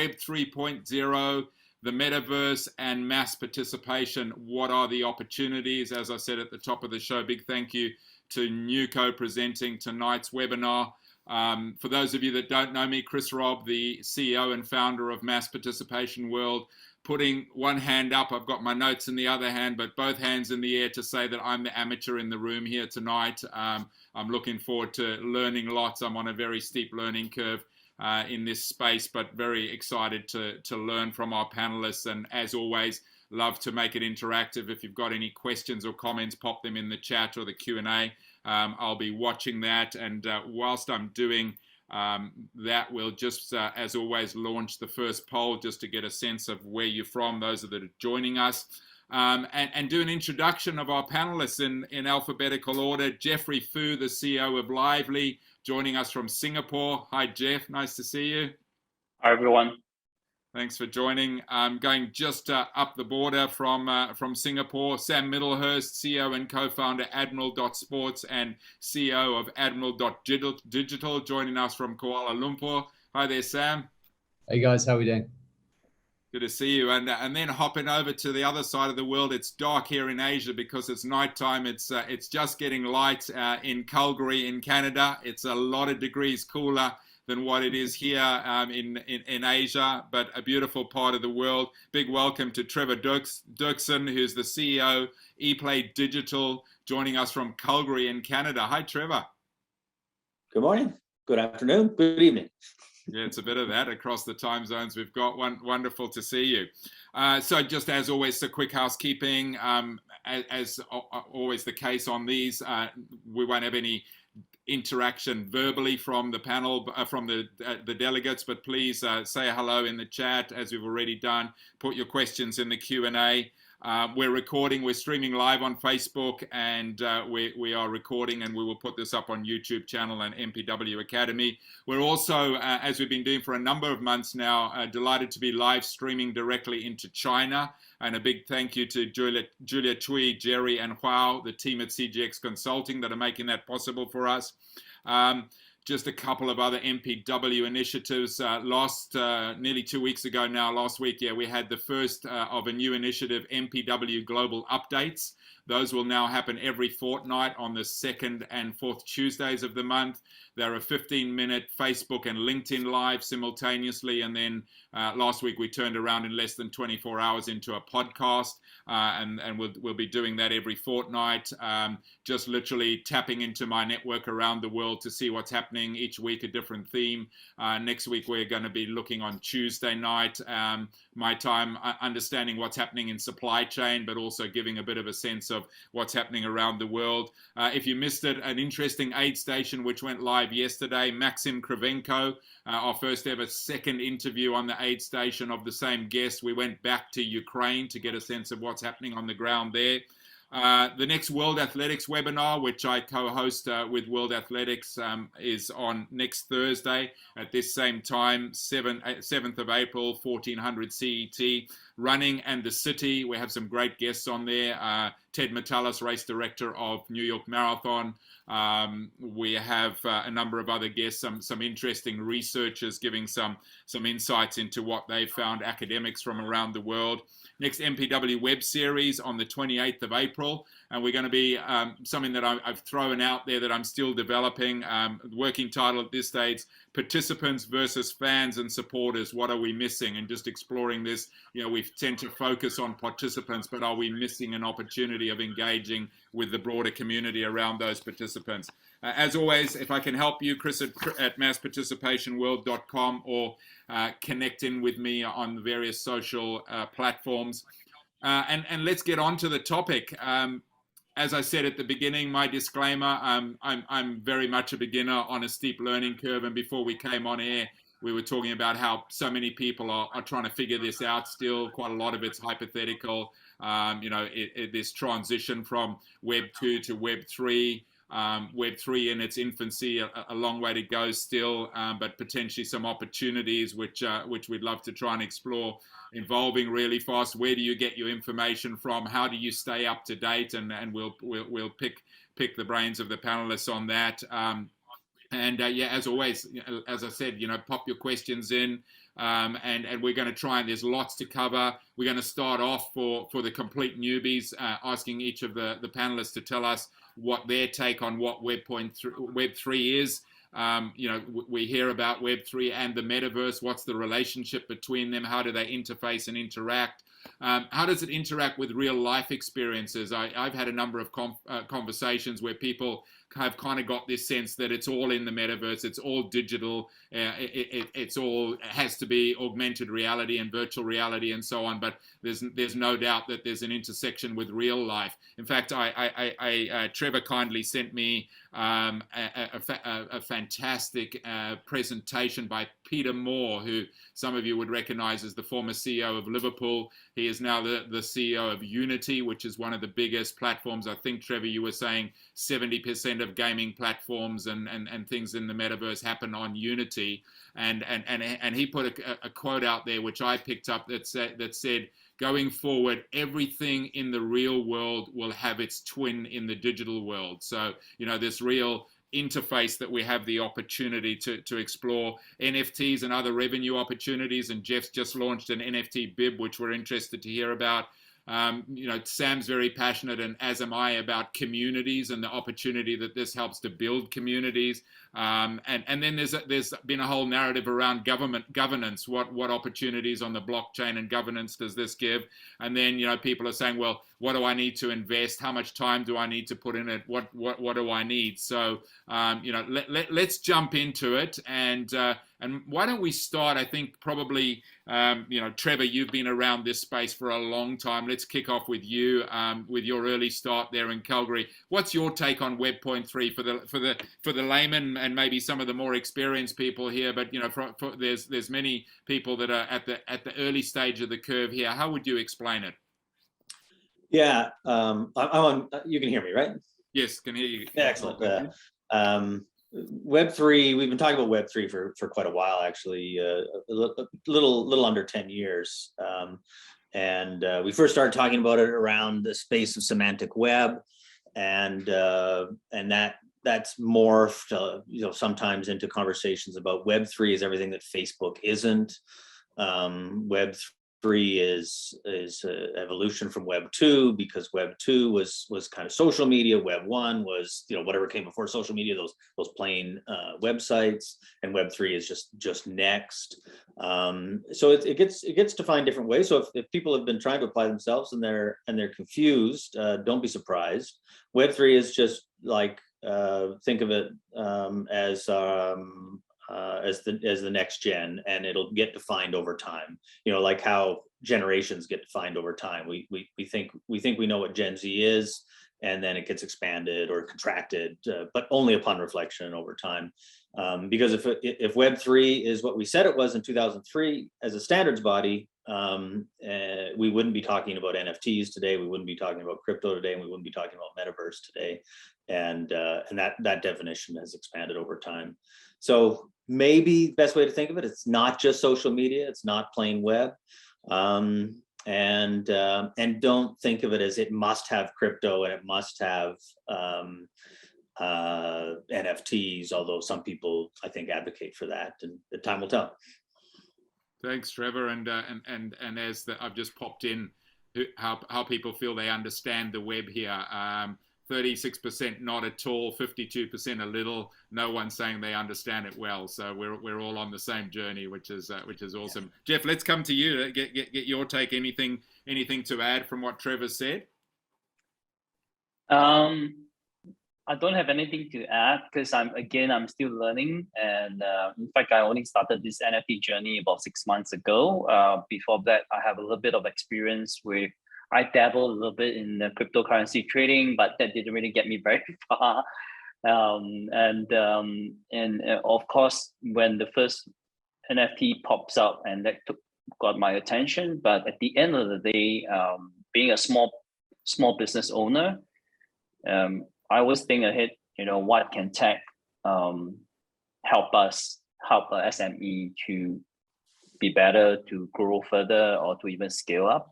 Web 3.0, the Metaverse, and mass participation. What are the opportunities? As I said at the top of the show, big thank you to Nuco presenting tonight's webinar. For those of you that don't know me, Chris Robb, the CEO and founder of Mass Participation World, putting one hand up. I've got my notes in the other hand, but both hands in the air to say that I'm the amateur in the room here tonight. I'm looking forward to learning lots. I'm on a very steep learning curve in this space, but very excited to learn from our panelists. And as always, love to make it interactive. If you've got any questions or comments, pop them in the chat or the Q&A. I'll be watching that. And whilst I'm doing that, we'll just, as always, launch the first poll just to get a sense of where you're from, those that are joining us, and do an introduction of our panelists in alphabetical order. Jeffrey Fu, the CEO of Lively, joining us from Singapore. Hi, Jeff. Nice to see you. Hi, everyone. Thanks for joining. Going just up the border from Singapore, Sam Middlehurst, CEO and co-founder Admiral.Sports and CEO of Admiral.Digital, joining us from Kuala Lumpur. Hi there, Sam. Hey guys, how are we doing? Good to see you. And then hopping over to the other side of the world, it's dark here in Asia because it's nighttime. It's just getting light in Calgary in Canada. It's a lot of degrees cooler than what it is here in Asia, but a beautiful part of the world. Big welcome to Trevor Dirksen, who's the CEO, ePlay Digital, joining us from Calgary in Canada. Hi, Trevor. Good morning, good afternoon, good evening. Yeah, it's a bit of that across the time zones we've got. Wonderful to see you. So just as always, the quick housekeeping, as always the case on these, we won't have any interaction verbally from the panel, from the delegates, but please say hello in the chat as we've already done. Put your questions in the Q&A. We're streaming live on Facebook, and we are recording, and we will put this up on YouTube channel and MPW Academy. We're also, as we've been doing for a number of months now, delighted to be live streaming directly into China. And a big thank you to Julia Cui, Jerry, and Huao, the team at CGX Consulting that are making that possible for us. Just a couple of other MPW initiatives. Nearly 2 weeks ago now, last week, we had the first of a new initiative, MPW Global Updates. Those will now happen every fortnight on the 2nd and 4th Tuesdays of the month. There are 15-minute Facebook and LinkedIn live simultaneously. And then last week we turned around in less than 24 hours into a podcast. And we'll be doing that every fortnight. Just literally tapping into my network around the world to see what's happening each week, a different theme. Next week we're going to be looking on Tuesday night, my time, understanding what's happening in supply chain, but also giving a bit of a sense of what's happening around the world. If you missed it, an interesting aid station which went live yesterday, Maxim Kravenko, our first ever second interview on the aid station of the same guest. We went back to Ukraine to get a sense of what's happening on the ground there. The next World Athletics webinar, which I co-host with World Athletics, is on next Thursday at this same time, 7th of April, 1400 CET. Running and the City, we have some great guests on there. Ted Metalis, race director of New York Marathon. We have a number of other guests, some interesting researchers giving some insights into what they've found, academics from around the world. Next MPW web series on the 28th of April. And we're going to be something that I've thrown out there that I'm still developing. The working title at this stage, Participants versus Fans and Supporters. What are we missing? And just exploring this, we tend to focus on participants, but are we missing an opportunity of engaging with the broader community around those participants? As always, if I can help you, Chris at massparticipationworld.com, or connect in with me on the various social platforms. And let's get on to the topic. As I said at the beginning, my disclaimer, I'm very much a beginner on a steep learning curve. And before we came on air, we were talking about how so many people are trying to figure this out still. Quite a lot of it's hypothetical. This transition from Web 2 to Web 3. Web 3 in its infancy, a long way to go still, but potentially some opportunities which we'd love to try and explore, evolving really fast. Where do you get your information from? How do you stay up to date? And we'll pick the brains of the panelists on that. As always, as I said, pop your questions in. and we're going to try, and there's lots to cover. We're going to start off for the complete newbies, asking each of the panelists to tell us what their take on what Web3 is. We hear about Web3 and the Metaverse. What's the relationship between them? How do they interface and interact? How does it interact with real life experiences? I've had a number of conversations where people have kind of got this sense that it's all in the metaverse, it's all digital, it's all has to be augmented reality and virtual reality and so on. But there's no doubt that there's an intersection with real life. In fact, Trevor kindly sent me a fantastic presentation by Peter Moore, who some of you would recognize as the former CEO of Liverpool. He is now the CEO of Unity, which is one of the biggest platforms. I think, Trevor, you were saying 70% of gaming platforms and things in the metaverse happen on Unity. And he put a quote out there, which I picked up, that said, going forward, everything in the real world will have its twin in the digital world. So, this real interface that we have the opportunity to explore NFTs and other revenue opportunities. And Jeff's just launched an NFT bib, which we're interested to hear about. Sam's very passionate, and as am I, about communities and the opportunity that this helps to build communities. And then there's been a whole narrative around governance. What opportunities on the blockchain and governance does this give? And then people are saying, well, what do I need to invest? How much time do I need to put in it? What do I need? So let's jump into it. And why don't we start? I think probably Trevor, you've been around this space for a long time. Let's kick off with you, with your early start there in Calgary. What's your take on Web.3 for the layman and maybe some of the more experienced people here? But there's many people that are at the early stage of the curve here. How would you explain it? Yeah, I'm on. You can hear me, right? Yes, can hear you. Excellent. Web3. We've been talking about Web3 for quite a while, actually, a little under 10 years, and we first started talking about it around the space of semantic web, and that's morphed, sometimes into conversations about Web3 is everything that Facebook isn't. Web3 is evolution from Web 2, because Web 2 was kind of social media. Web 1 was whatever came before social media, those plain websites, and Web 3 is just next. So it gets defined different ways. So if people have been trying to apply themselves and they're confused, don't be surprised. Web 3 is just like, think of it as the next gen, and it'll get defined over time. Like how generations get defined over time. We think we know what Gen Z is, and then it gets expanded or contracted, but only upon reflection over time. Because if Web3 is what we said it was in 2003 as a standards body, we wouldn't be talking about NFTs today. We wouldn't be talking about crypto today, and we wouldn't be talking about Metaverse today. And that definition has expanded over time. So maybe the best way to think of it, it's not just social media, it's not plain web. And don't think of it as it must have crypto and it must have NFTs, although some people, I think, advocate for that, and the time will tell. Thanks, Trevor. And as I've just popped in, how people feel they understand the web here. 36% not at all, 52% a little. No one's saying they understand it well. So we're all on the same journey, which is awesome. Yeah. Jeff, let's come to you. Get your take. Anything to add from what Trevor said? I don't have anything to add, because I'm still learning, and in fact I only started this NFT journey about 6 months ago. Before that, I have a little bit of experience with. I dabbled a little bit in the cryptocurrency trading, but that didn't really get me very far. And of course, when the first NFT pops up, and that got my attention. But at the end of the day, being a small business owner, I always think ahead. What can tech help a SME to be better, to grow further, or to even scale up?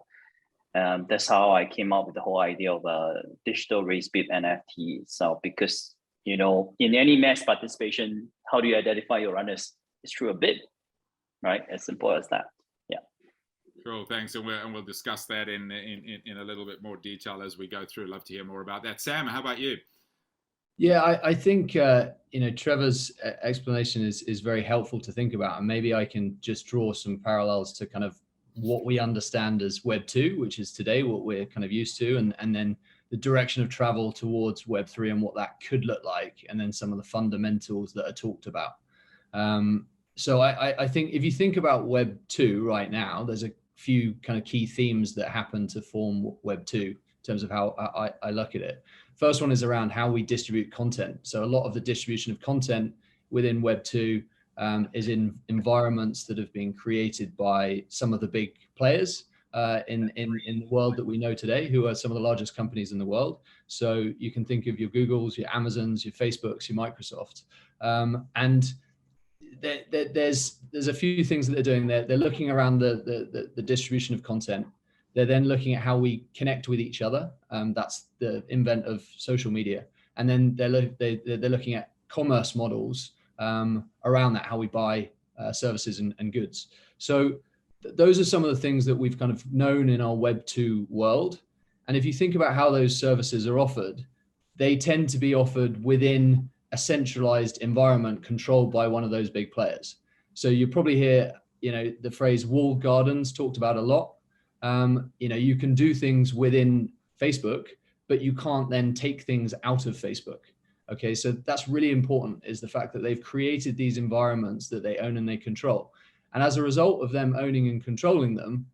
That's how I came up with the whole idea of a digital race bib NFT. So because, in any mass participation, how do you identify your runners? It's through a bib. right? As simple as that. Cool, thanks, and we'll discuss that in a little bit more detail as we go through. Love to hear more about that. Sam, how about you? Yeah, I think Trevor's explanation is very helpful to think about, and maybe I can just draw some parallels to kind of what we understand as Web 2, which is today what we're kind of used to, and then the direction of travel towards Web 3 and what that could look like, and then some of the fundamentals that are talked about. So I think if you think about Web 2 right now, there's a few kind of key themes that happen to form Web 2 in terms of how I look at it. First one is around how we distribute content. So a lot of the distribution of content within Web 2 is in environments that have been created by some of the big players in the world that we know today, who are some of the largest companies in the world. So you can think of your Googles, your Amazons, your Facebooks, your Microsofts, and there's a few things that they're doing there. They're looking around the distribution of content. They're then looking at how we connect with each other. That's the invent of social media. And then they're looking at commerce models around that, how we buy services and goods. So those are some of the things that we've kind of known in our Web 2 world. And if you think about how those services are offered, they tend to be offered within a centralized environment controlled by one of those big players. So you probably hear, the phrase walled gardens talked about a lot. You can do things within Facebook, but you can't then take things out of Facebook. Okay, so that's really important, is the fact that they've created these environments that they own and they control. And as a result of them owning and controlling them,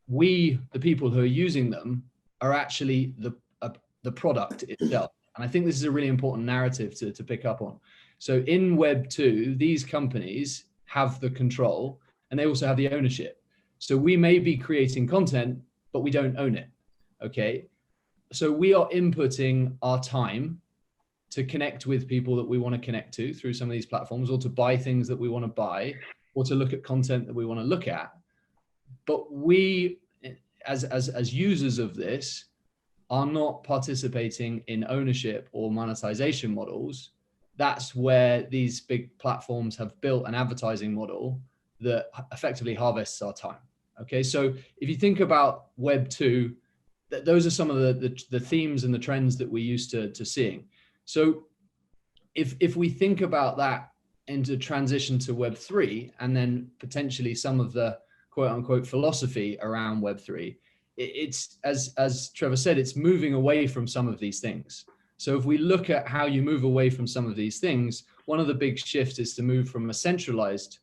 we, the people who are using them, are actually the product itself. And I think this is a really important narrative to pick up on. So in Web 2, these companies have the control and they also have the ownership. So we may be creating content, but we don't own it. Okay. So we are inputting our time to connect with people that we want to connect to through some of these platforms, or to buy things that we want to buy, or to look at content that we want to look at. But we, as users of this, are not participating in ownership or monetization models. That's where these big platforms have built an advertising model that effectively harvests our time. Okay, so if you think about Web 2, those are some of the themes and the trends that we're used to seeing. So if we think about that into transition to Web 3, and then potentially some of the quote unquote philosophy around Web 3, it's, as Trevor said, it's moving away from some of these things. So if we look at how you move away from some of these things, one of the big shifts is to move from a centralized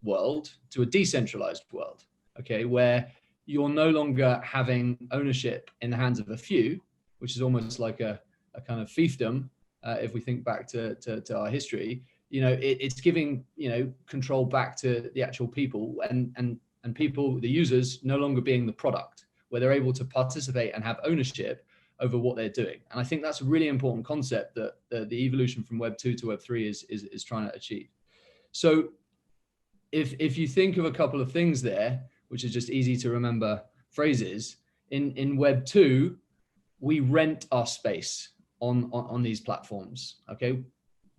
world to a decentralized world, okay, where you're no longer having ownership in the hands of a few, which is almost like a kind of fiefdom. If we think back to our history, it's giving, control back to the actual people, and people, the users, no longer being the product, where they're able to participate and have ownership over what they're doing. And I think that's a really important concept that the evolution from Web 2 to Web 3 is trying to achieve. So if you think of a couple of things there, which is just easy to remember phrases, in Web 2, we rent our space on these platforms, okay?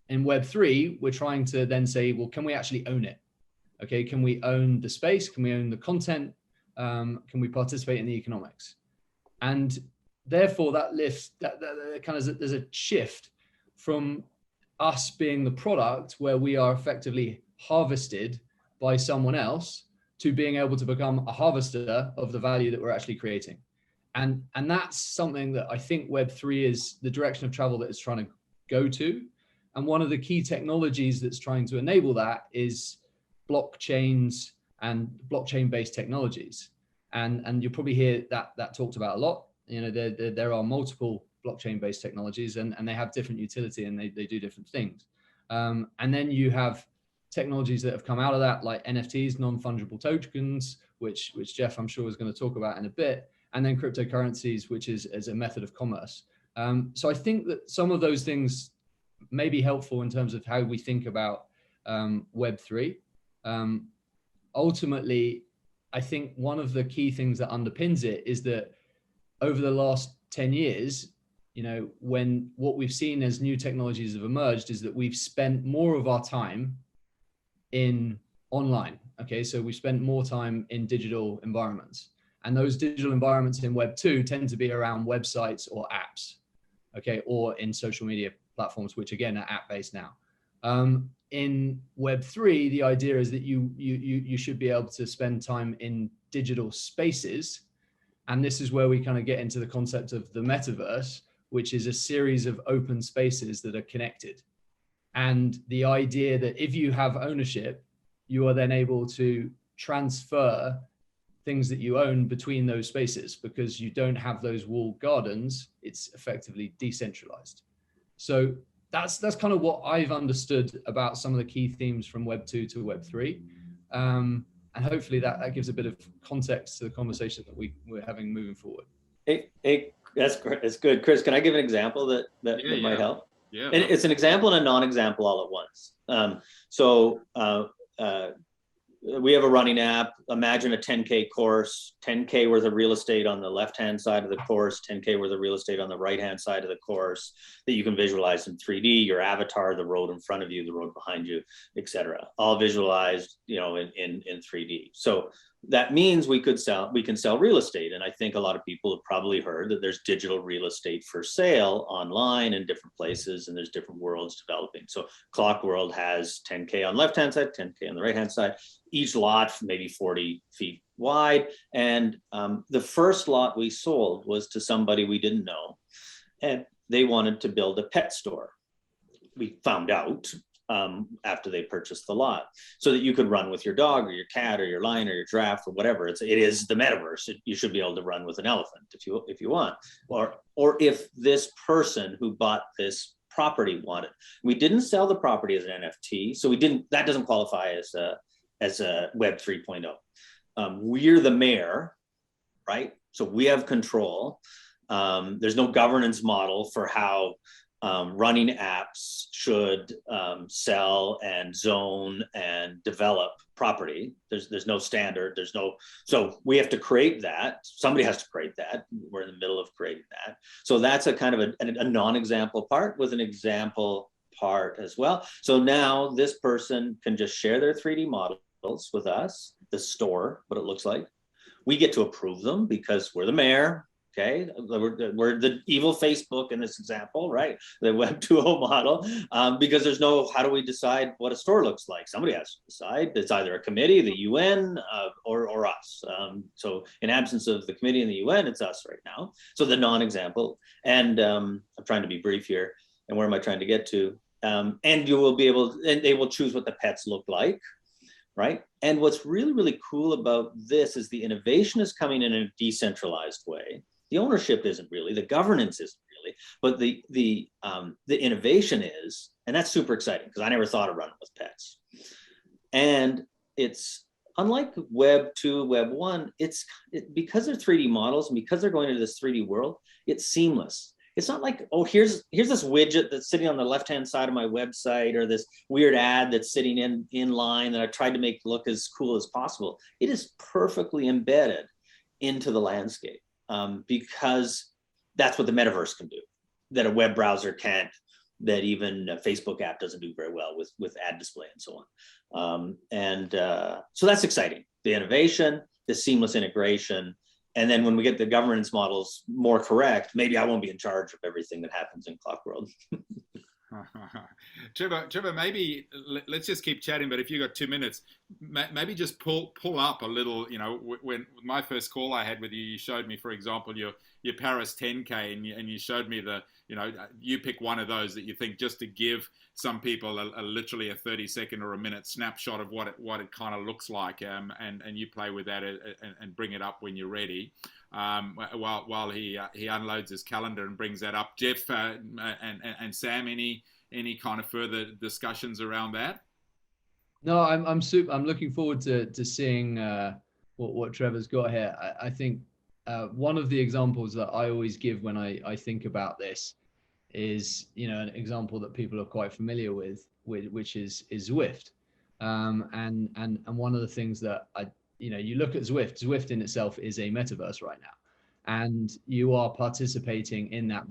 In Web 3, we're trying to then say, well, can we actually own it? Okay, can we own the space? Can we own the content? Can we participate in the economics? And therefore that lifts, that kind of, there's a shift from us being the product, where we are effectively harvested by someone else, to being able to become a harvester of the value that we're actually creating. And that's something that I think Web 3 is the direction of travel that it's trying to go to. And one of the key technologies that's trying to enable that is blockchains and blockchain-based technologies. And you'll probably hear that talked about a lot. There are multiple blockchain-based technologies, and they have different utility, and they do different things. And then you have technologies that have come out of that, like NFTs, non-fungible tokens, which Jeff, I'm sure, is going to talk about in a bit, and then cryptocurrencies, which is as a method of commerce. So I think that some of those things may be helpful in terms of how we think about Web 3. Ultimately, I think one of the key things that underpins it is that over the last 10 years, when what we've seen as new technologies have emerged is that we've spent more of our time in online. Okay, so we spent more time in digital environments, and those digital environments in Web 2 tend to be around websites or apps, okay, or in social media platforms, which again are app based now. In Web 3, the idea is that you should be able to spend time in digital spaces, and this is where we kind of get into the concept of the metaverse, which is a series of open spaces that are connected. And the idea that if you have ownership, you are then able to transfer things that you own between those spaces, because you don't have those walled gardens. It's effectively decentralized. So that's kind of what I've understood about some of the key themes from Web 2 to Web 3. And hopefully that gives a bit of context to the conversation that we're having moving forward. Hey, that's good. Chris, can I give an example that might help? Yeah. And it's an example and a non-example all at once. We have a running app. Imagine a 10K course, 10K worth of real estate on the left-hand side of the course, 10K worth of real estate on the right-hand side of the course that you can visualize in 3D, your avatar, the road in front of you, the road behind you, etc. All visualized, in 3D. So that means we can sell real estate. And I think a lot of people have probably heard that there's digital real estate for sale online in different places, and there's different worlds developing. So Clock World has 10K on the left-hand side, 10K on the right-hand side, each lot maybe 40 feet wide. And the first lot we sold was to somebody we didn't know, and they wanted to build a pet store. We found out after they purchased the lot, so that you could run with your dog or your cat or your lion or your giraffe or whatever. It is the metaverse. You should be able to run with an elephant if you want, or if this person who bought this property wanted. We didn't sell the property as an NFT, so that doesn't qualify as a Web 3.0. We're the mayor, right? So we have control. There's no governance model for how running apps should sell and zone and develop property. There's no standard. So we have to create that. Somebody has to create that. We're in the middle of creating that. So that's a kind of a non-example part with an example part as well. So now this person can just share their 3D models with us, the store, what it looks like. We get to approve them because we're the mayor. Okay, we're the evil Facebook in this example, right? The Web 2.0 model, because there's no, how do we decide what a store looks like? Somebody has to decide. It's either a committee, the UN, or us. So in absence of the committee and the UN, it's us right now. So the non-example, and I'm trying to be brief here. And where am I trying to get to? And you will be able, and they will choose what the pets look like, right? And what's really, really cool about this is the innovation is coming in a decentralized way. The ownership isn't really, the governance isn't really, but the innovation is, and that's super exciting because I never thought of running with pets. And it's unlike Web 2, Web 1, because they're 3D models and because they're going into this 3D world, it's seamless. It's not like, oh, here's this widget that's sitting on the left-hand side of my website, or this weird ad that's sitting in line that I tried to make look as cool as possible. It is perfectly embedded into the landscape. Because that's what the metaverse can do, that a web browser can't, that even a Facebook app doesn't do very well with ad display and so on. So that's exciting. The innovation, the seamless integration. And then when we get the governance models more correct, maybe I won't be in charge of everything that happens in Clock World. Trevor, maybe let's just keep chatting, but if you've got 2 minutes, maybe just pull up a little, when my first call I had with you, you showed me, for example, your Paris 10K, and you showed me you pick one of those that you think, just to give some people a literally a 30-second or a minute snapshot of what it kind of looks like, and you play with that and bring it up when you're ready. While he unloads his calendar and brings that up. Jeff and Sam, any kind of further discussions around that? No, I'm looking forward to seeing what Trevor's got here. I think one of the examples that I always give when I think about this is, an example that people are quite familiar with which is Zwift. And one of the things that you look at Zwift in itself is a metaverse right now, and you are participating in that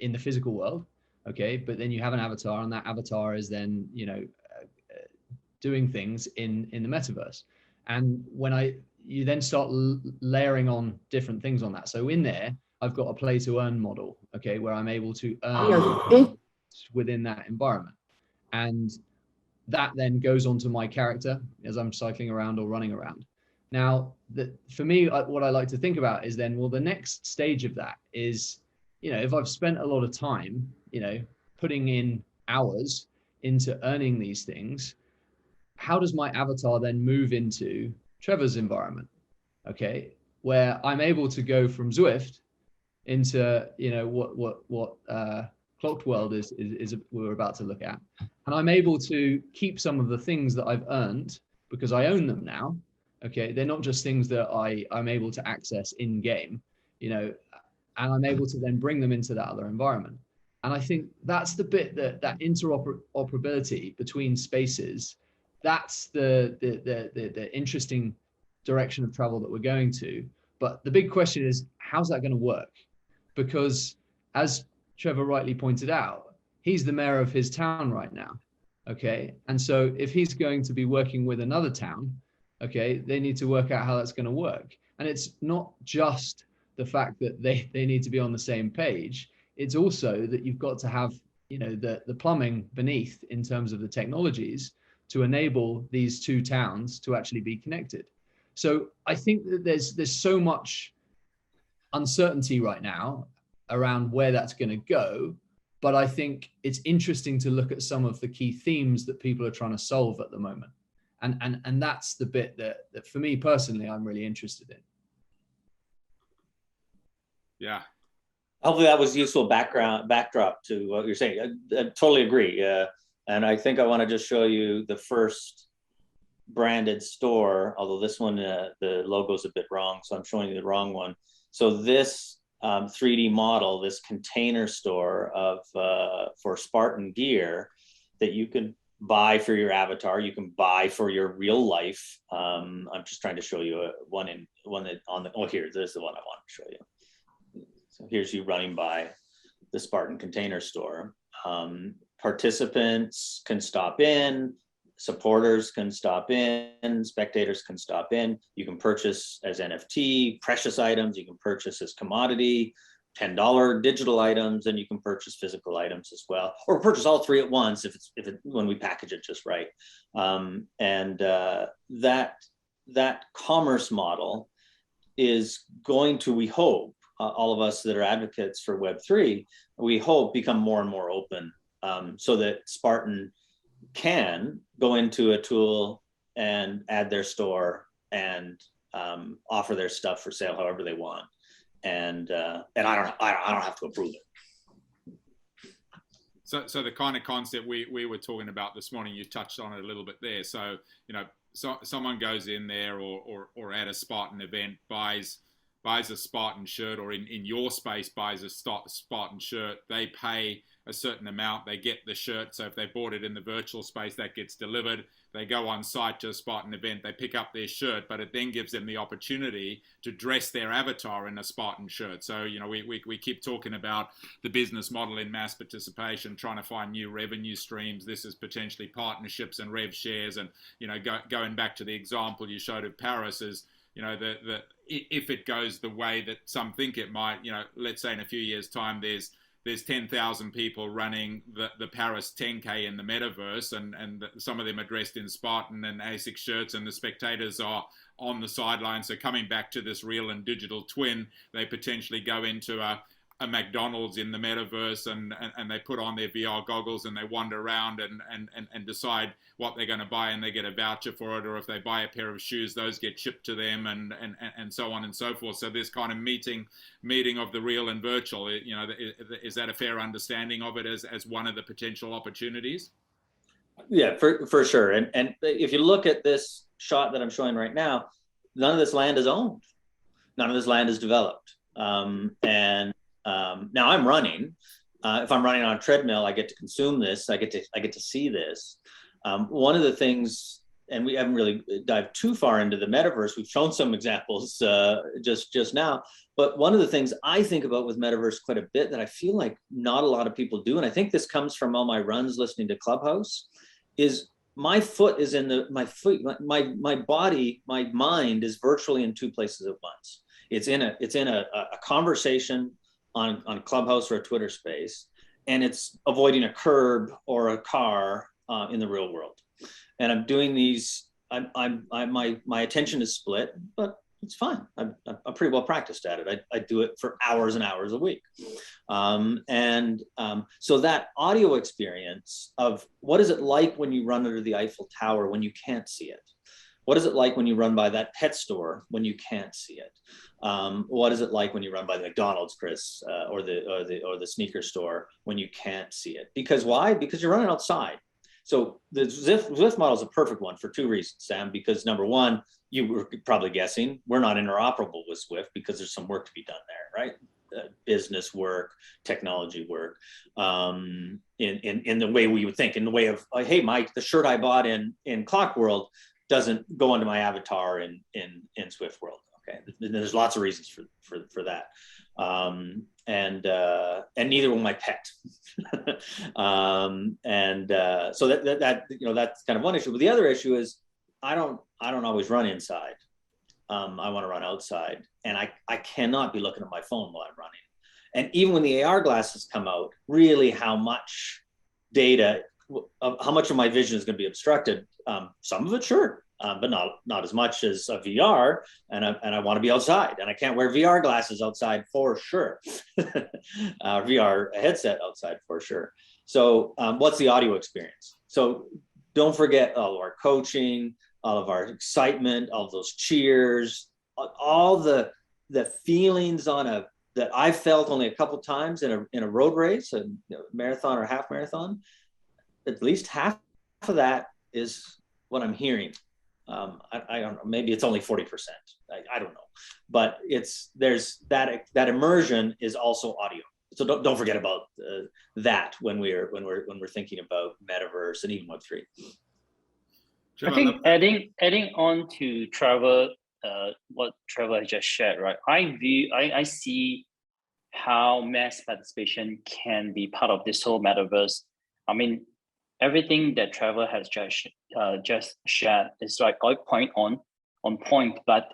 in the physical world. Okay, but then you have an avatar, and that avatar is then, doing things in the metaverse. And you then start layering on different things on that. So in there, I've got a play to earn model, okay, where I'm able to earn within that environment. And that then goes onto my character as I'm cycling around or running around. Now, for me, what I like to think about is then, well, the next stage of that is, if I've spent a lot of time, putting in hours into earning these things, how does my avatar then move into Trevor's environment? Okay, where I'm able to go from Zwift into, what Clocked World is we're about to look at, and I'm able to keep some of the things that I've earned because I own them now. Okay, they're not just things that I'm able to access in game, and I'm able to then bring them into that other environment. And I think that's the bit that interoperability between spaces, that's the interesting direction of travel that we're going to. But the big question is, how's that going to work? Because as Trevor rightly pointed out, he's the mayor of his town right now. Okay. And so if he's going to be working with another town, okay, they need to work out how that's going to work. And it's not just the fact that they need to be on the same page. It's also that you've got to have, the plumbing beneath in terms of the technologies to enable these two towns to actually be connected. So I think that there's so much uncertainty right now around where that's going to go. But I think it's interesting to look at some of the key themes that people are trying to solve at the moment. And that's the bit that for me personally, I'm really interested in. Yeah. Hopefully that was useful backdrop to what you're saying. I totally agree. And I think I want to just show you the first branded store, although this one, the logo's a bit wrong. So I'm showing you the wrong one. So this 3D model, this container store for Spartan gear that you can buy for your avatar, you can buy for your real life. I'm just trying to show you here's the one I want to show you. So here's you running by the Spartan container store. Participants can stop in, supporters can stop in, spectators can stop in. You can purchase as NFT, precious items, you can purchase as commodity, $10 digital items, and you can purchase physical items as well, or purchase all three at once when we package it just right. That commerce model is going to, we hope, all of us that are advocates for Web3, we hope become more and more open, so that Spartan can go into a tool and add their store and offer their stuff for sale however they want, and I don't have to approve it. So the kind of concept we were talking about this morning, you touched on it a little bit there. So someone goes in there or at a Spartan event, buys a Spartan shirt, or in your space buys a Spartan shirt. They pay a certain amount, they get the shirt. So if they bought it in the virtual space, that gets delivered. They go on site to a Spartan event, they pick up their shirt, but it then gives them the opportunity to dress their avatar in a Spartan shirt. So, we keep talking about the business model in mass participation, trying to find new revenue streams. This is potentially partnerships and rev shares. And, going back to the example you showed of Paris is, if it goes the way that some think it might, let's say in a few years' time, there's 10,000 people running the Paris 10K in the metaverse, and some of them are dressed in Spartan and ASIC shirts, and the spectators are on the sidelines. So coming back to this real and digital twin, they potentially go into a McDonald's in the metaverse, and they put on their VR goggles and they wander around and decide what they're going to buy, and they get a voucher for it. Or if they buy a pair of shoes, those get shipped to them, and so on and so forth. So this kind of meeting of the real and virtual, is that a fair understanding of it as one of the potential opportunities? Yeah, for sure. And if you look at this shot that I'm showing right now, none of this land is owned. None of this land is developed. Now I'm running. If I'm running on a treadmill, I get to consume this. I get to see this. One of the things, and we haven't really dived too far into the metaverse. We've shown some examples just now. But one of the things I think about with metaverse quite a bit that I feel like not a lot of people do, and I think this comes from all my runs listening to Clubhouse, is my foot is in the my body, my mind is virtually in two places at once. It's in a conversation on Clubhouse or a Twitter space, and it's avoiding a curb or a car in the real world. And I'm doing these. My attention is split, but it's fine. I'm pretty well practiced at it. I do it for hours and hours a week. So that audio experience of what is it like when you run under the Eiffel Tower when you can't see it? What is it like when you run by that pet store when you can't see it? What is it like when you run by the McDonald's, Chris, or the sneaker store when you can't see it? Because why? Because you're running outside. So the Zwift model is a perfect one for two reasons, Sam. Because number one, you were probably guessing we're not interoperable with Zwift because there's some work to be done there, right? Business work, technology work, in the way we would think, in the way of, hey, Mike, the shirt I bought in Clock World doesn't go into my avatar in Zwift World. Okay, there's lots of reasons for that. And neither will my pet. So that that's kind of one issue. But the other issue is I don't always run inside. I want to run outside, and I cannot be looking at my phone while I'm running. And even when the AR glasses come out, really how much data, how much of my vision is going to be obstructed? Some of it, sure. But not as much as a VR, and I want to be outside, and I can't wear VR glasses outside for sure. VR headset outside for sure. So what's the audio experience? So don't forget all of our coaching, all of our excitement, all of those cheers, all the feelings that I felt only a couple times in a road race, a marathon or half marathon. At least half of that is what I'm hearing. I don't know, maybe it's only 40%. I don't know, but there's that immersion is also audio. So don't forget about that when we're thinking about Metaverse and even Web3. I think adding on to Trevor, what Trevor just shared, right? I see how mass participation can be part of this whole Metaverse. I mean, everything that Trevor has just shared is like on point. But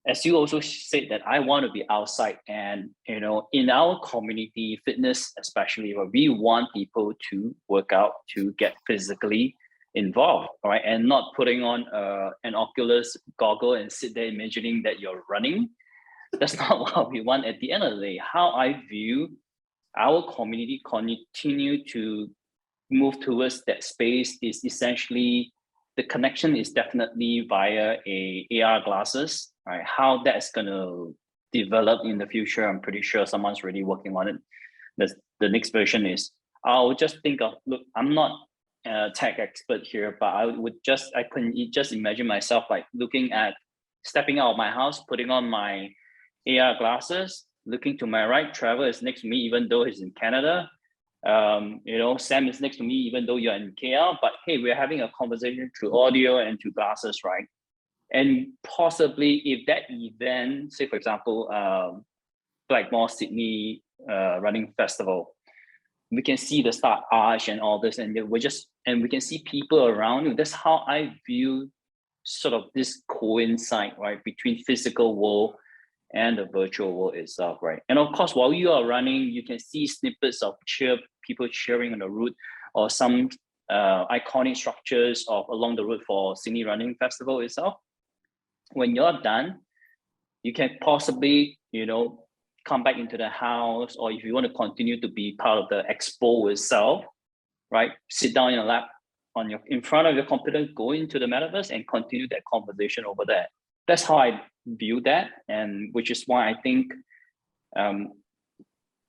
as you also said that I want to be outside, and in our community, fitness especially, where we want people to work out, to get physically involved, right, and not putting on an Oculus goggle and sit there imagining that you're running. That's not what we want at the end of the day. How I view our community continue to move towards that space is essentially the connection is definitely via AR glasses, right? How that's going to develop in the future, I'm pretty sure someone's really working on it. The next version is, I'll just think of, look, I'm not a tech expert here, but I couldn't just imagine myself like stepping out of my house, putting on my AR glasses, looking to my right, Trevor is next to me, even though he's in Canada. Sam is next to me, even though you're in KL, but hey, we're having a conversation through audio and through glasses, right? And possibly if that event, say for example, Blackmore Sydney running festival, we can see the start arch and all this, and we can see people around you. That's how I view sort of this coincide, right, between physical world and the virtual world itself, right? And of course, while you are running, you can see snippets of people cheering on the route, or some iconic structures along the route for Sydney Running Festival itself. When you're done, you can possibly, come back into the house, or if you want to continue to be part of the expo itself, right? Sit down in a lap in front of your computer, go into the Metaverse and continue that conversation over there. That's how I view that, and which is why I think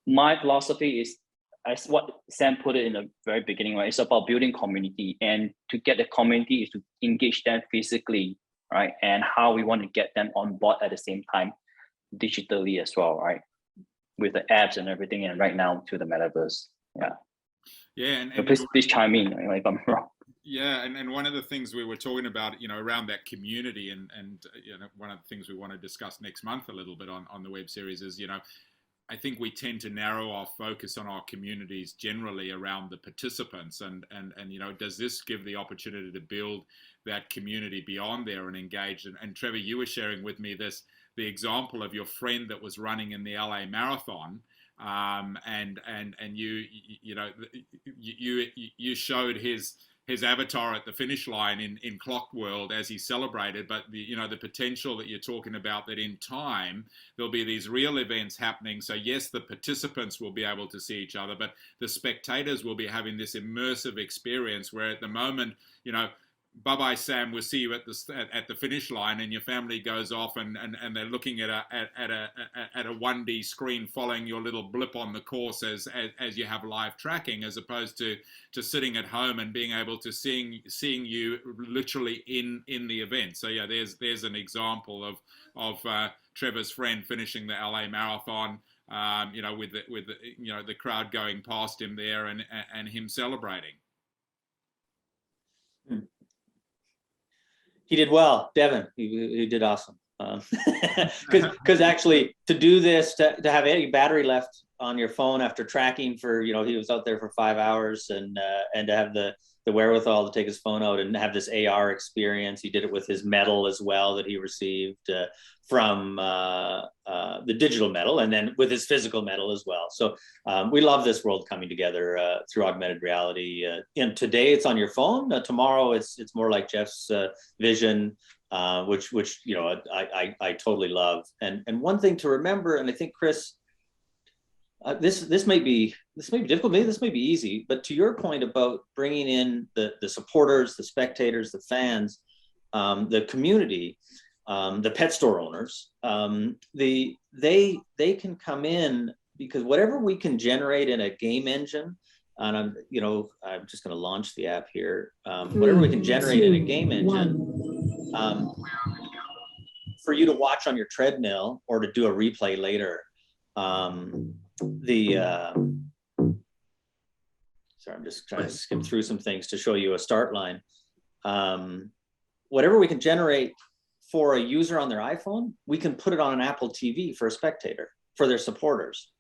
my philosophy is, as what Sam put it in the very beginning, right? It's about building community, and to get the community is to engage them physically, right? And how we want to get them on board at the same time, digitally as well, right? With the apps and everything, and right now to the Metaverse. Yeah, so please chime in if I'm wrong. Yeah, and one of the things we were talking about, around that community, and one of the things we want to discuss next month a little bit on the web series is, I think we tend to narrow our focus on our communities generally around the participants, and does this give the opportunity to build that community beyond there and engage? And Trevor, you were sharing with me the example of your friend that was running in the LA Marathon, and you showed his avatar at the finish line in Clock World as he celebrated, but the potential that you're talking about, that in time there'll be these real events happening. So yes, the participants will be able to see each other, but the spectators will be having this immersive experience where at the moment, bye-bye Sam, we'll see you at the finish line, and your family goes off and they're looking at a 1D screen following your little blip on the course as you have live tracking, as opposed to sitting at home and being able to seeing you literally in the event. So yeah, there's an example of Trevor's friend finishing the LA Marathon, with the crowd going past him there and him celebrating. He did well, Devin. He did awesome. Because actually, to do this, to have any battery left on your phone after tracking for, he was out there for 5 hours, and to have the wherewithal to take his phone out and have this AR experience. He did it with his medal as well that he received from the digital medal, and then with his physical medal as well. So we love this world coming together through augmented reality. And today it's on your phone. Tomorrow it's more like Jeff's vision, which I totally love. And one thing to remember, and I think Chris, this may be difficult, maybe this may be easy, but to your point about bringing in the supporters, the spectators, the fans, the community, the pet store owners, they can come in, because whatever we can generate in a game engine, and I'm just going to launch the app here. Whatever we can generate in a game engine, for you to watch on your treadmill or to do a replay later. Sorry, I'm just trying to skim through some things to show you a start line. Whatever we can generate for a user on their iPhone, we can put it on an Apple TV for a spectator, for their supporters.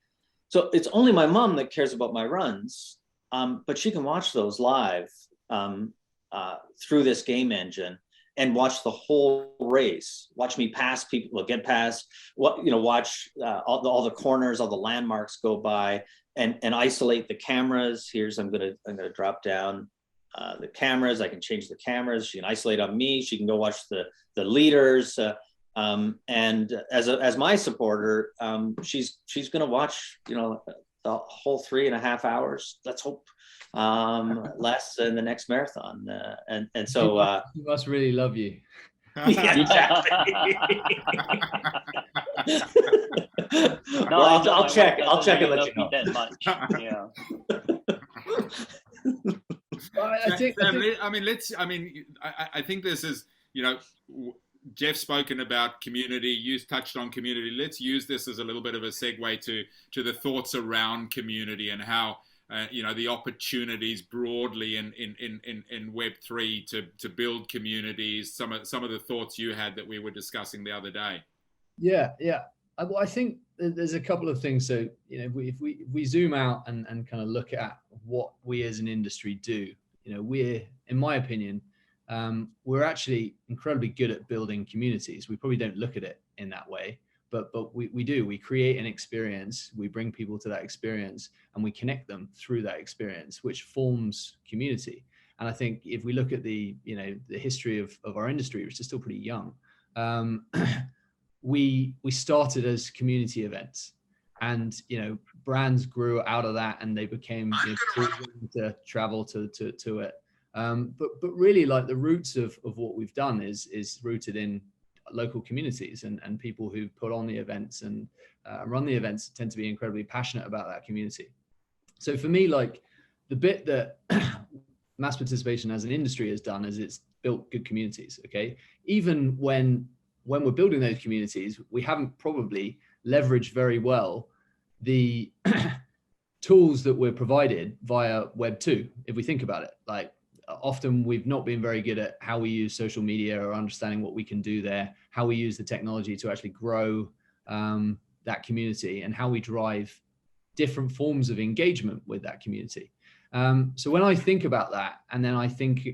So it's only my mom that cares about my runs, but she can watch those live through this game engine and watch the whole race, watch me pass people, get past, watch all the corners, all the landmarks go by, and isolate the cameras. I'm gonna drop down the cameras. I can change the cameras. She can isolate on me. She can go watch the leaders. And as my supporter, she's gonna watch the whole 3.5 hours. Let's hope less in the next marathon. And so he must really love you. Yeah, exactly. No, well, I'll check and let you know. That much. Yeah. I think this is, Jeff's spoken about community, you touched on community. Let's use this as a little bit of a segue to the thoughts around community and how the opportunities broadly in Web3 to build communities. Some of the thoughts you had that we were discussing the other day. Yeah. Well, I think there's a couple of things. So if we zoom out and kind of look at what we as an industry do, we're, in my opinion, we're actually incredibly good at building communities. We probably don't look at it in that way, but we do. We create an experience, we bring people to that experience, and we connect them through that experience, which forms community. And I think if we look at the history of our industry, which is still pretty young, we started as community events, and brands grew out of that, and they became to travel to it. But really, like, the roots of what we've done is rooted in local communities and people who put on the events and run the events tend to be incredibly passionate about that community. So for me, like, the bit that mass participation as an industry has done is it's built good communities. Okay, even when we're building those communities, we haven't probably leveraged very well the tools that we're provided via Web 2. If we think about it, like, often we've not been very good at how we use social media or understanding what we can do there, how we use the technology to actually grow that community and how we drive different forms of engagement with that community. So when I think about that, and then I think,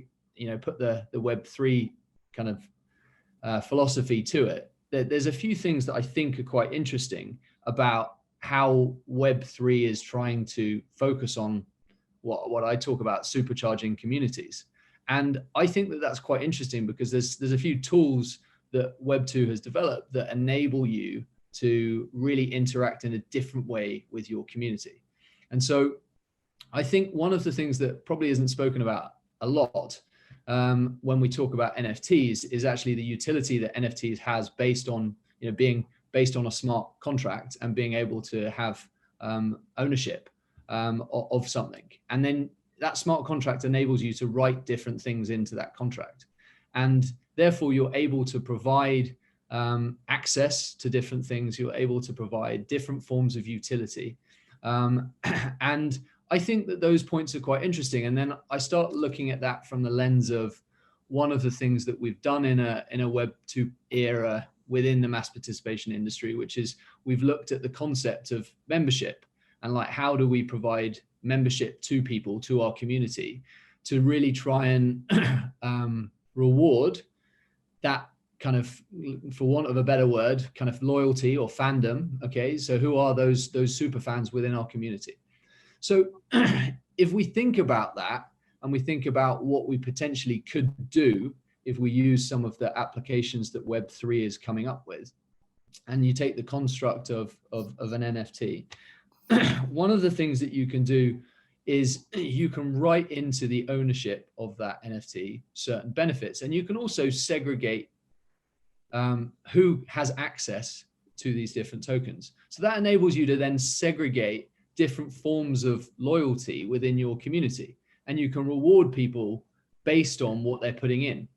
put the Web3 kind of philosophy to it, there's a few things that I think are quite interesting about how Web3 is trying to focus on what I talk about, supercharging communities. And I think that that's quite interesting because there's a few tools that Web2 has developed that enable you to really interact in a different way with your community. And so I think one of the things that probably isn't spoken about a lot when we talk about NFTs is actually the utility that NFTs has based on, being based on a smart contract and being able to have ownership of something. And then that smart contract enables you to write different things into that contract. And therefore you're able to provide access to different things. You're able to provide different forms of utility. And I think that those points are quite interesting. And then I start looking at that from the lens of one of the things that we've done in a Web 2 era within the mass participation industry, which is we've looked at the concept of membership and like, how do we provide membership to people, to our community, to really try and reward that kind of, for want of a better word, kind of loyalty or fandom. Okay, so who are those super fans within our community? So if we think about that and we think about what we potentially could do if we use some of the applications that Web3 is coming up with, and you take the construct of an NFT, one of the things that you can do is you can write into the ownership of that NFT certain benefits, and you can also segregate who has access to these different tokens. So that enables you to then segregate different forms of loyalty within your community, and you can reward people based on what they're putting in.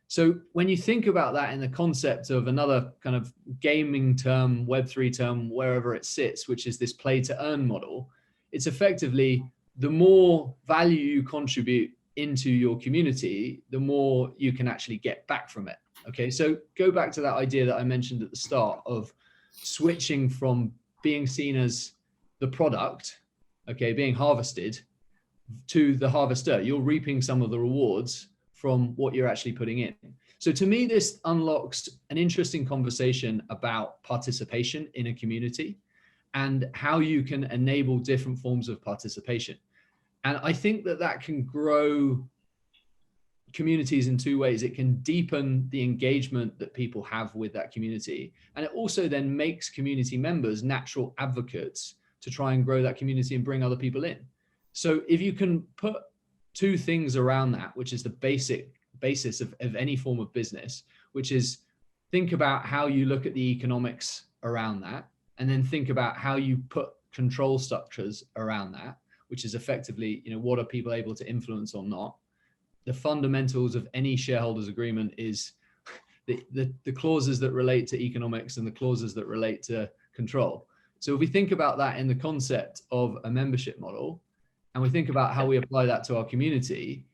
So when you think about that in the concept of another kind of gaming term, Web3 term, wherever it sits, which is this play to earn model, it's effectively the more value you contribute into your community, the more you can actually get back from it. Okay, so go back to that idea that I mentioned at the start of switching from being seen as the product, okay, being harvested, to the harvester. You're reaping some of the rewards from what you're actually putting in. So to me, this unlocks an interesting conversation about participation in a community and how you can enable different forms of participation. And I think that that can grow communities in two ways. It can deepen the engagement that people have with that community. And it also then makes community members natural advocates to try and grow that community and bring other people in. So if you can put two things around that, which is the basis of any form of business, which is think about how you look at the economics around that, and then think about how you put control structures around that, which is effectively, what are people able to influence or not. The fundamentals of any shareholders agreement is the clauses that relate to economics and the clauses that relate to control. So if we think about that in the concept of a membership model, and we think about how we apply that to our community,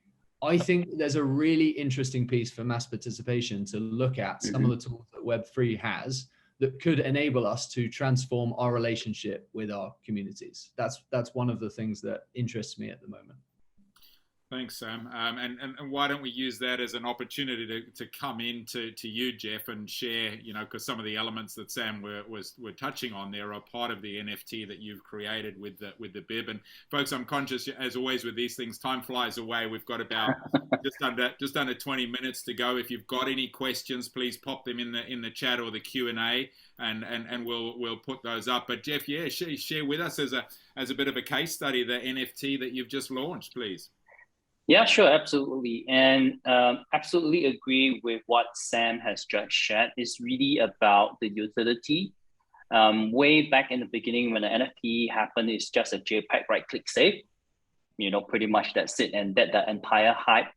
I think there's a really interesting piece for mass participation to look at some of the tools that Web3 has that could enable us to transform our relationship with our communities. That's one of the things that interests me at the moment. Thanks, Sam. And why don't we use that as an opportunity to come in to you, Jeff, and share, because some of the elements that Sam were touching on there are part of the NFT that you've created with the bib. And folks, I'm conscious, as always with these things, time flies away. We've got about just under 20 minutes to go. If you've got any questions, please pop them in the chat or the Q&A, and we'll put those up. But Jeff, yeah, share with us as a bit of a case study the NFT that you've just launched, please. Yeah, sure, absolutely. And absolutely agree with what Sam has just shared. It's really about the utility. Way back in the beginning when the NFT happened, it's just a JPEG, right-click save. Pretty much that's it. And that the entire hype.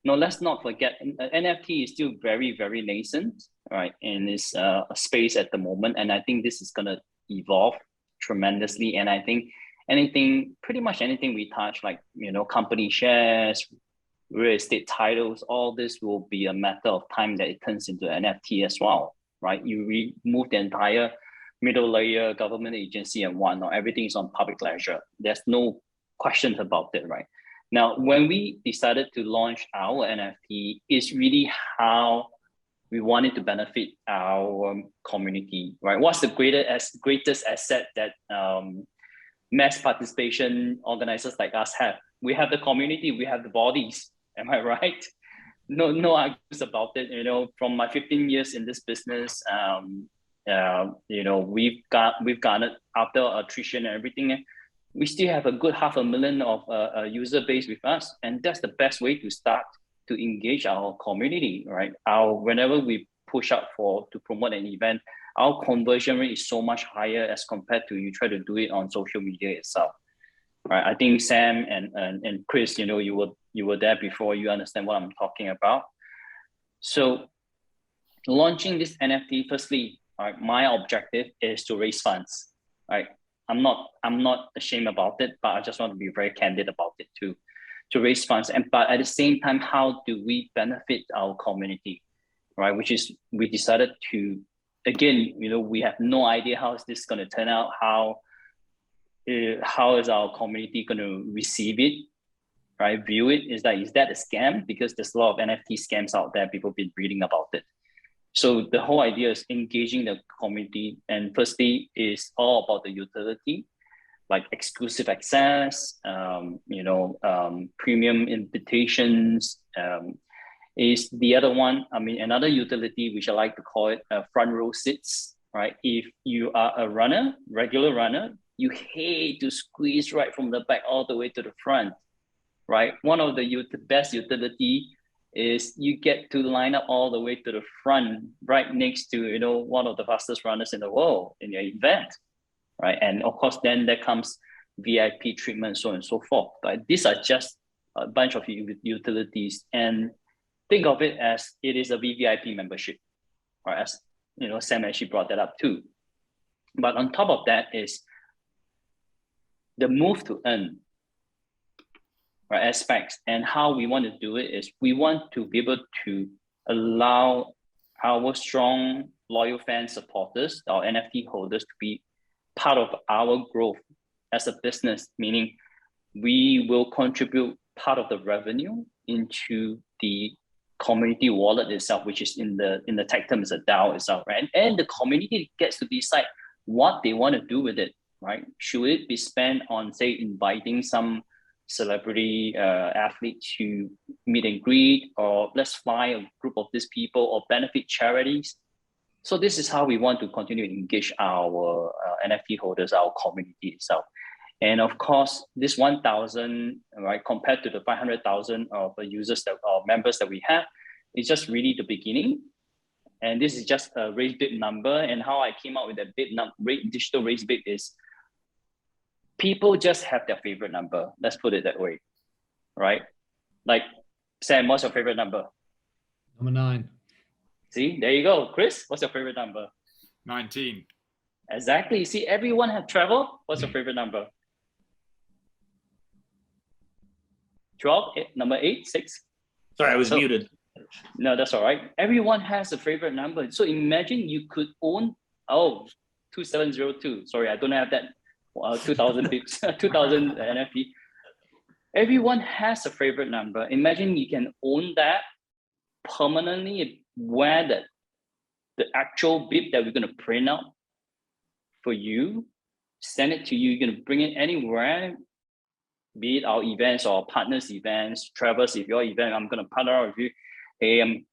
No, let's not forget, NFT is still very, very nascent, right? And it's a space at the moment. And I think this is going to evolve tremendously. And I think pretty much anything we touch, like, company shares, real estate titles, all this will be a matter of time that it turns into NFT as well, right? You remove the entire middle layer, government agency and whatnot. Everything is on public ledger. There's no questions about it, right? Now, when we decided to launch our NFT, it's really how we wanted to benefit our community, right? What's the greatest asset that mass participation organizers like us have? We have the community, we have the bodies. Am I right? No arguments about it. You know, from my 15 years in this business, you know, we've garnered after attrition and everything. We still have a good 500,000 of a user base with us, and that's the best way to start to engage our community, right? Whenever we push out to promote an event, our conversion rate is so much higher as compared to you try to do it on social media itself, right? I think Sam and Chris, you know, you were there before, you understand what I'm talking about. So launching this NFT, firstly, right, my objective is to raise funds, right? I'm not ashamed about it, but I just want to be very candid about it too, to raise funds. But at the same time, how do we benefit our community, right? Which is, we decided to, again, you know, we have no idea how is this going to turn out, how is our community going to receive it, right? View it. Is that a scam? Because there's a lot of NFT scams out there. People have been reading about it. So the whole idea is engaging the community. And firstly is all about the utility, like exclusive access, you know, premium invitations, is the other one. I mean, another utility, which I like to call it front row seats, right? If you are a runner, regular runner, you hate to squeeze right from the back all the way to the front, right? One of the best utility is you get to line up all the way to the front, right next to, you know, one of the fastest runners in the world in your event, right? And of course, then there comes VIP treatment, so on and so forth. But these are just a bunch of utilities, and think of it as it is a VVIP membership, right? As you know, Sam actually brought that up too. But on top of that is the move to earn, right, aspects. And how we want to do it is we want to be able to allow our strong, loyal fan supporters, our NFT holders, to be part of our growth as a business, meaning we will contribute part of the revenue into the community wallet itself, which is in the tech term is a DAO itself, right? And the community gets to decide what they want to do with it, right? Should it be spent on, say, inviting some celebrity athlete to meet and greet, or let's fly a group of these people, or benefit charities? So this is how we want to continue to engage our NFT holders, our community itself. And of course, this 1,000, right, compared to the 500,000 of users or members that we have, is just really the beginning. And this is just a raise bid number. And how I came out with that digital raise bid is people just have their favorite number. Let's put it that way, right? Like, Sam, what's your favorite number? Number 9. See, there you go. Chris, what's your favorite number? 19. Exactly. See, everyone have travel. What's your favorite number? 12, number 8, 6. Sorry, I was muted. No, that's all right. Everyone has a favorite number. So imagine you could own, 2702. Sorry, I don't have that 2000 pips, 2000 NFT. Everyone has a favorite number. Imagine you can own that permanently, where the actual bib that we're going to print out for you, send it to you, you're going to bring it anywhere, be it our events or partners events. Travis, if your event, I'm going to partner out with you. Hey,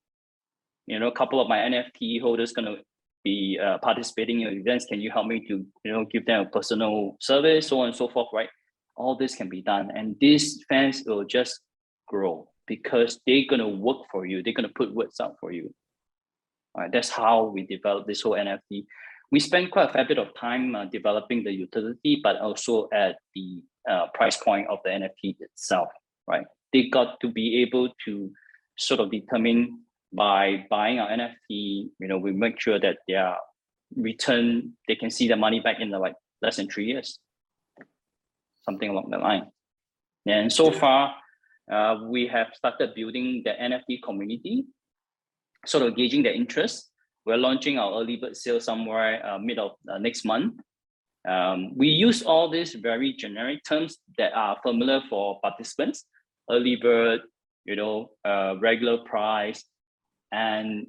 you know, a couple of my NFT holders going to be participating in your events. Can you help me to, you know, give them a personal service, so on and so forth, right? All this can be done. And these fans will just grow because they're going to work for you. They're going to put words out for you. All right, that's how we develop this whole NFT. We spend quite a fair bit of time developing the utility, but also at the price point of the NFT itself, right? They got to be able to sort of determine by buying our NFT, you know, we make sure that their return, they can see the money back in like less than 3 years, something along that line. And so far, we have started building the NFT community, sort of gauging their interest. We're launching our early bird sale somewhere mid of next month. We use all these very generic terms that are familiar for participants: early bird, regular price. And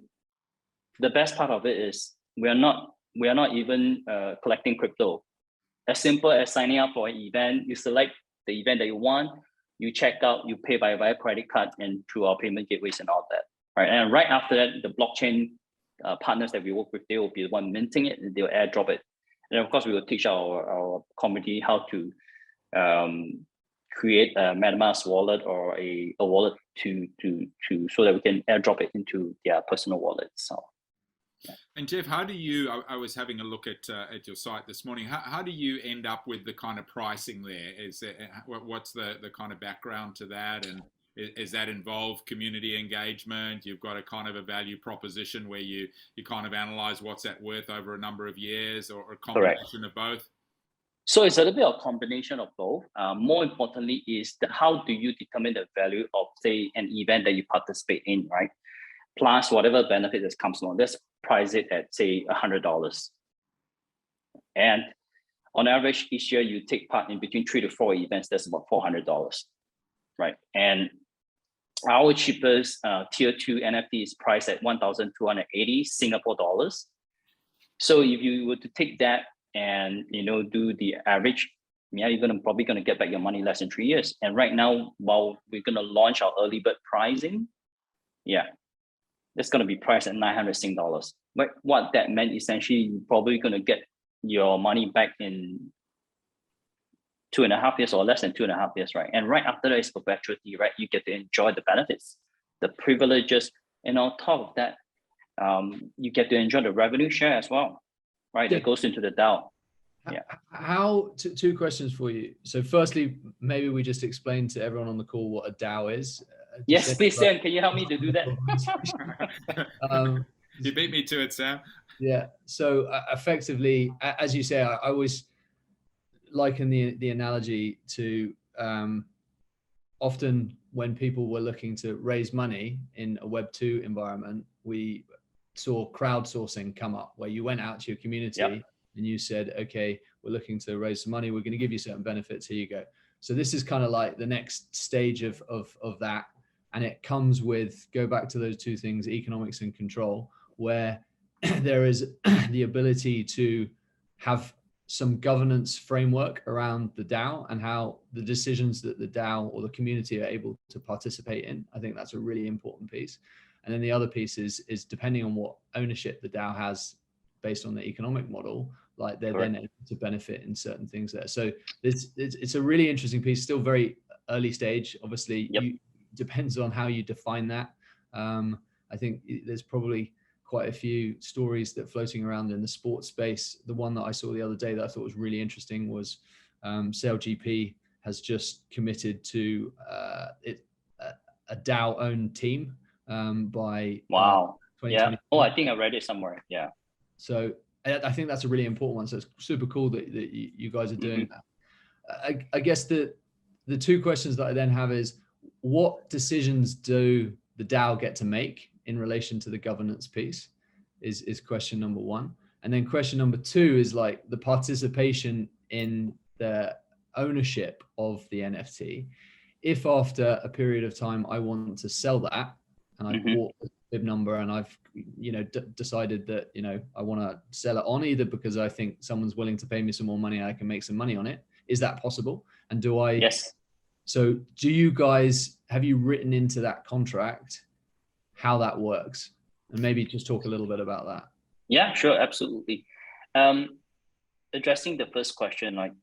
the best part of it is we are not even collecting crypto. As simple as signing up for an event, you select the event that you want, you check out, you pay via credit card and through our payment gateways and all that. Right, and right after that, the blockchain partners that we work with, they will be the one minting it and they'll airdrop it. And of course, we will teach our community how to create a MetaMask wallet or a wallet to so that we can airdrop it into their personal wallet. So. And Jeff, how do you? I was having a look at your site this morning. How do you end up with the kind of pricing there? What's the kind of background to that, and is that involve community engagement? You've got a kind of a value proposition where you kind of analyze what's that worth over a number of years, or a combination of both? So it's a little bit of combination of both. More importantly is how do you determine the value of, say, an event that you participate in, right? Plus whatever benefit that comes along. Let's price it at, say, $100. And on average, each year you take part in between 3 to 4 events. That's about $400, right? And our cheapest tier 2 NFT is priced at 1,280 Singapore dollars. So if you were to take that and do the average, yeah, you're probably gonna get back your money less than 3 years. And right now, while we're gonna launch our early bird pricing, yeah, that's gonna be priced at 900 Sing dollars. But what that meant, essentially, you're probably gonna get your money back in 2.5 years or less than 2.5 years, right? And right after that is perpetuity, right? You get to enjoy the benefits, the privileges, and on top of that, you get to enjoy the revenue share as well, right? Yeah. That goes into the DAO. Yeah. Two questions for you. So firstly, maybe we just explain to everyone on the call what a DAO is. Yes, please, Sam, can you help me to do that? You beat me to it, Sam. Yeah. So effectively, as you say, I always liken the analogy to often when people were looking to raise money in a Web2 environment, we saw crowdsourcing come up, where you went out to your community. Yep. And you said, okay, we're looking to raise some money. We're going to give you certain benefits. Here you go. So this is kind of like the next stage of that. And it comes with, go back to those two things, economics and control, where there is the ability to have some governance framework around the DAO and how the decisions that the DAO or the community are able to participate in. I think that's a really important piece. And then the other piece is depending on what ownership the DAO has based on the economic model, like they're then able to benefit in certain things there. So it's a really interesting piece, still very early stage. Obviously, depends on how you define that. I think there's probably quite a few stories that floating around in the sports space. The one that I saw the other day that I thought was really interesting was SailGP has just committed to a DAO-owned team by wow. Yeah. Oh, I think I read it somewhere. Yeah. So I think that's a really important one. So it's super cool that you guys are doing that. I guess the two questions that I then have is, what decisions do the DAO get to make in relation to the governance piece is question number one. And then question number two is like the participation in the ownership of the NFT. If after a period of time I want to sell that and I bought the bib number and I've decided that I want to sell it on, either because I think someone's willing to pay me some more money and I can make some money on it, is that possible? And do I? Yes. So do you guys, have you written into that contract how that works? And maybe just talk a little bit about that. Yeah, sure, absolutely. Addressing the first question, like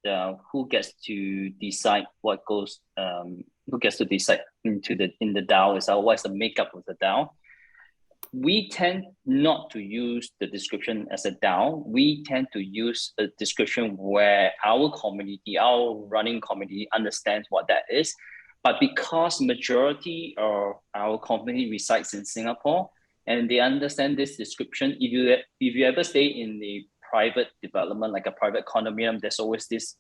who gets to decide what goes, who gets to decide in the DAO is what's the makeup of the DAO. We tend not to use the description as a DAO. We tend to use a description where our community, our running community, understands what that is. But because majority of our community resides in Singapore and they understand this description, if you ever stay in the private development, like a private condominium, there's always this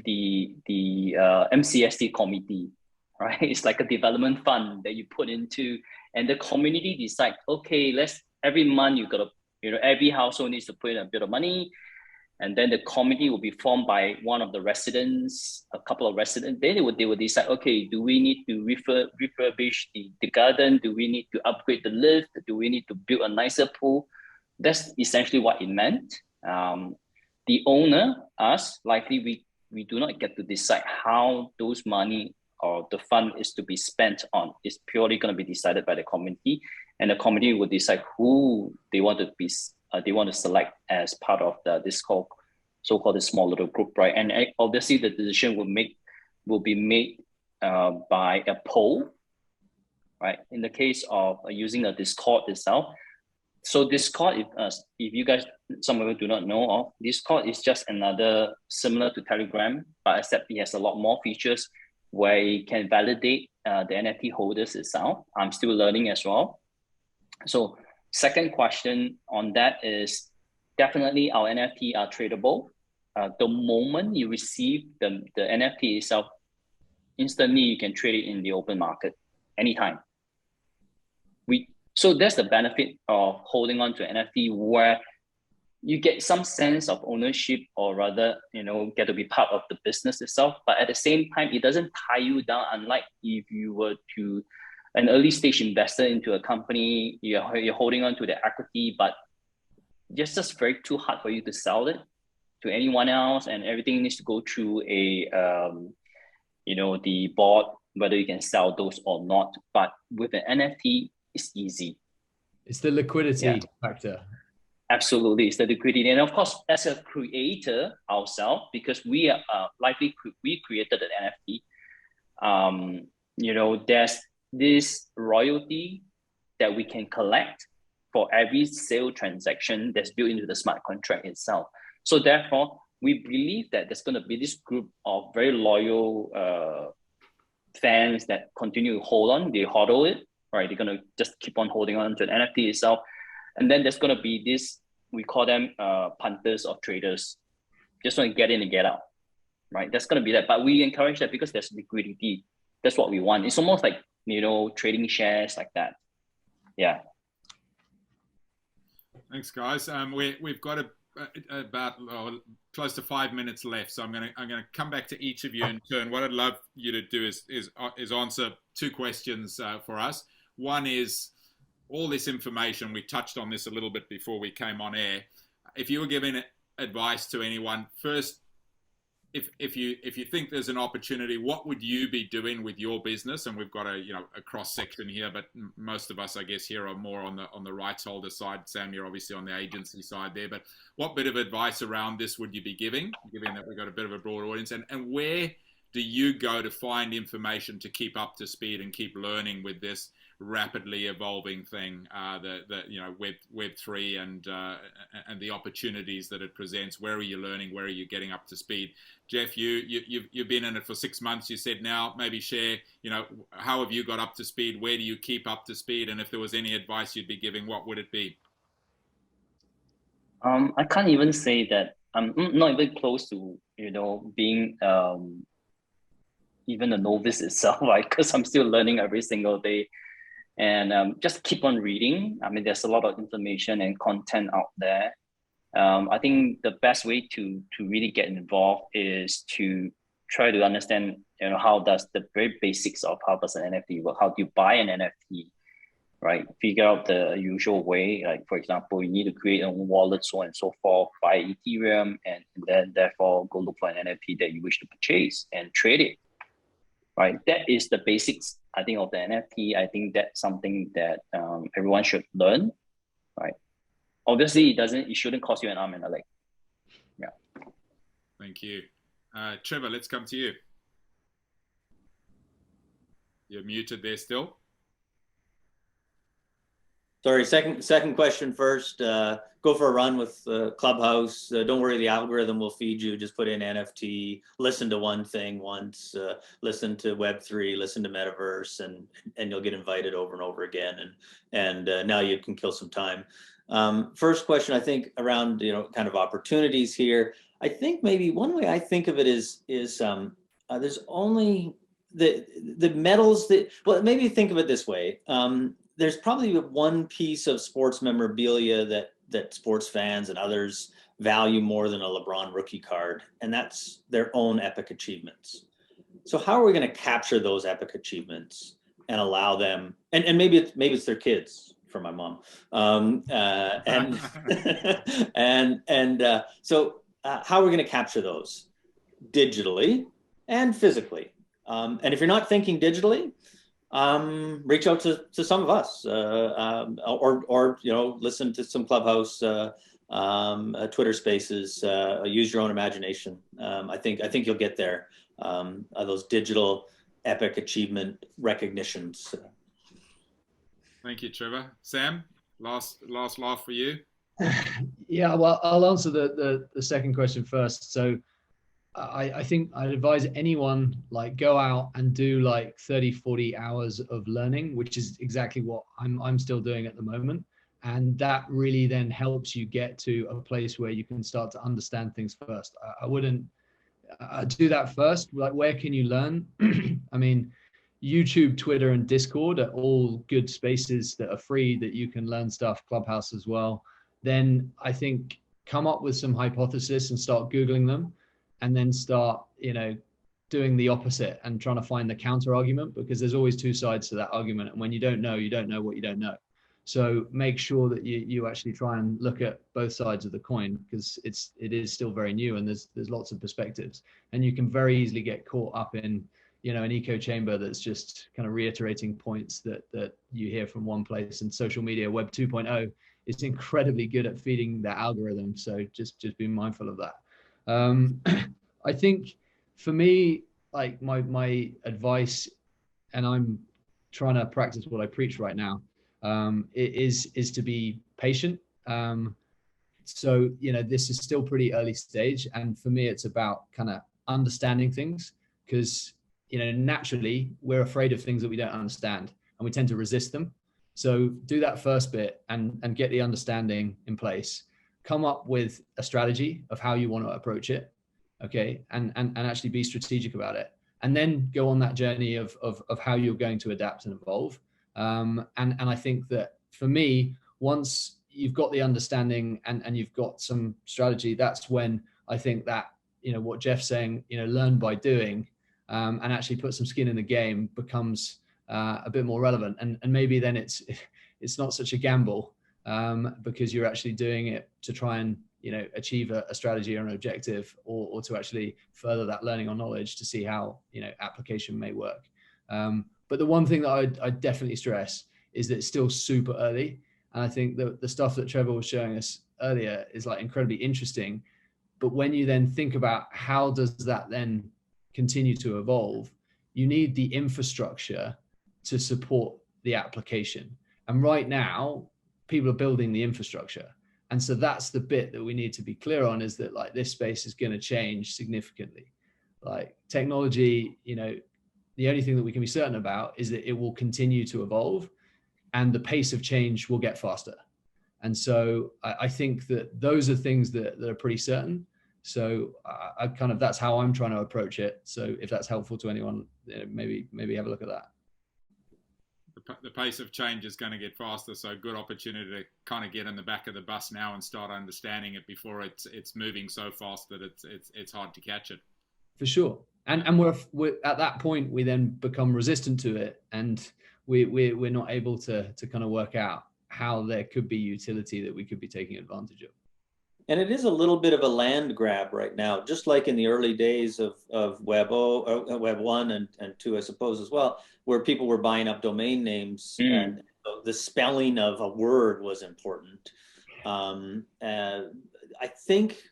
the MCST committee, right? It's like a development fund that you put into, and the community decide, okay, every month you gotta, every household needs to put in a bit of money, and then the committee will be formed by one of the residents, a couple of residents. Then they would decide, okay, do we need to refurbish the garden? Do we need to upgrade the lift? Do we need to build a nicer pool? That's essentially what it meant. The owner, us, likely we do not get to decide how those money or the fund is to be spent on. It's purely going to be decided by the committee, and the committee will decide who they want to be. They want to select as part of this so-called small little group, right? And obviously the decision will be made by a poll, right? In the case of using a Discord itself. So Discord, if you guys, some of you do not know of, Discord is just another similar to Telegram, but except it has a lot more features where you can validate the NFT holders itself. I'm still learning as well. So second question on that is definitely our NFT are tradable. The moment you receive the NFT itself, instantly you can trade it in the open market anytime. So that's the benefit of holding on to NFT, where you get some sense of ownership, or rather, get to be part of the business itself. But at the same time, it doesn't tie you down, unlike if you were to an early stage investor into a company, you're holding on to the equity, but it's just very too hard for you to sell it to anyone else, and everything needs to go through the board, whether you can sell those or not. But with an NFT, it's easy. It's the liquidity factor. Absolutely, it's the liquidity, and of course, as a creator ourselves, because we are we created an NFT. There's this royalty that we can collect for every sale transaction that's built into the smart contract itself. So therefore, we believe that there's going to be this group of very loyal fans that continue to hold on. They hodl it, right? They're going to just keep on holding on to the NFT itself. And then there's going to be this, we call them punters or traders, just want to get in and get out, right? That's going to be that. But we encourage that because there's liquidity. That's what we want. It's almost like, trading shares like that. Yeah. Thanks, guys. We've got about close to 5 minutes left, so I'm gonna come back to each of you in turn. What I'd love you to do is answer two questions for us. One is all this information. We touched on this a little bit before we came on air. If you were giving advice to anyone, first, if you think there's an opportunity, what would you be doing with your business? And we've got a cross section here, but most of us, I guess, here are more on the rights holder side. Sam, you're obviously on the agency side there. But what bit of advice around this would you be giving, given that we've got a bit of a broad audience? And where do you go to find information to keep up to speed and keep learning with this rapidly evolving thing, Web3 and the opportunities that it presents? Where are you learning? Where are you getting up to speed? Jeff, you've been in it for 6 months. You said now, maybe share, how have you got up to speed? Where do you keep up to speed? And if there was any advice you'd be giving, what would it be? I can't even say that I'm not even close to, being even a novice itself, right? Because I'm still learning every single day. And just keep on reading. I mean, there's a lot of information and content out there. I think the best way to really get involved is to try to understand, how does the very basics of how does an NFT work? How do you buy an NFT, right? Figure out the usual way. Like, for example, you need to create a wallet, so on and so forth, buy Ethereum, and then therefore go look for an NFT that you wish to purchase and trade it, right? That is the basics, I think, of the NFT. I think that's something that everyone should learn, right? Obviously, it shouldn't cost you an arm and a leg. Yeah. Thank you. Trevor, let's come to you. You're muted there still. Sorry, second question first. Go for a run with Clubhouse. Don't worry, the algorithm will feed you. Just put in NFT, listen to one thing once, listen to Web3, listen to Metaverse, and you'll get invited over and over again. And now you can kill some time. First question, I think, around kind of opportunities here. I think maybe one way I think of it is there's only the medals that, well, maybe think of it this way. There's probably one piece of sports memorabilia that sports fans and others value more than a LeBron rookie card, and that's their own epic achievements. So how are we going to capture those epic achievements and allow them, and maybe it's their kids, for my mom, so how are we going to capture those digitally and physically? And if you're not thinking digitally, reach out to some of us, or listen to some Clubhouse, Twitter Spaces. Use your own imagination. I think you'll get there. Those digital epic achievement recognitions. Thank you, Trevor. Sam, last laugh for you. Yeah, well, I'll answer the second question first. So I think I'd advise anyone, like, go out and do like 30, 40 hours of learning, which is exactly what I'm still doing at the moment. And that really then helps you get to a place where you can start to understand things first. I wouldn't do that first. Like, where can you learn? I mean, YouTube, Twitter, and Discord are all good spaces that are free that you can learn stuff. Clubhouse as well. Then I think come up with some hypothesis and start Googling them, and then start, doing the opposite and trying to find the counter argument, because there's always two sides to that argument. And when you don't know what you don't know. So make sure that you actually try and look at both sides of the coin, because it is still very new and there's lots of perspectives, and you can very easily get caught up in, an echo chamber that's just kind of reiterating points that you hear from one place. And social media, Web 2.0, is incredibly good at feeding that algorithm. So just be mindful of that. I think for me, like, my advice, and I'm trying to practice what I preach right now, is to be patient. So, this is still pretty early stage. And for me, it's about kind of understanding things, because, naturally we're afraid of things that we don't understand and we tend to resist them. So do that first bit and get the understanding in place. Come up with a strategy of how you want to approach it. Okay. And actually be strategic about it. And then go on that journey of how you're going to adapt and evolve. And I think that for me, once you've got the understanding and you've got some strategy, that's when I think that, what Jeff's saying, learn by doing, and actually put some skin in the game becomes a bit more relevant. And maybe then it's not such a gamble, because you're actually doing it to try and, achieve a strategy or an objective, or to actually further that learning or knowledge to see how, application may work. But the one thing that I definitely stress is that it's still super early. And I think the stuff that Trevor was showing us earlier is like incredibly interesting. But when you then think about how does that then continue to evolve, you need the infrastructure to support the application. And right now, people are building the infrastructure. And so that's the bit that we need to be clear on, is that, like, this space is going to change significantly. Like, technology, the only thing that we can be certain about is that it will continue to evolve, and the pace of change will get faster. And so I think that those are things that are pretty certain. So I kind of, that's how I'm trying to approach it. So if that's helpful to anyone, maybe have a look at that. The pace of change is going to get faster, so good opportunity to kind of get in the back of the bus now and start understanding it before it's moving so fast that it's hard to catch it. For sure. And we're at that point, we then become resistant to it, and we're not able to kind of work out how there could be utility that we could be taking advantage of. And it is a little bit of a land grab right now, just like in the early days of Web 1 and 2, I suppose, as well, where people were buying up domain names, and the spelling of a word was important. I think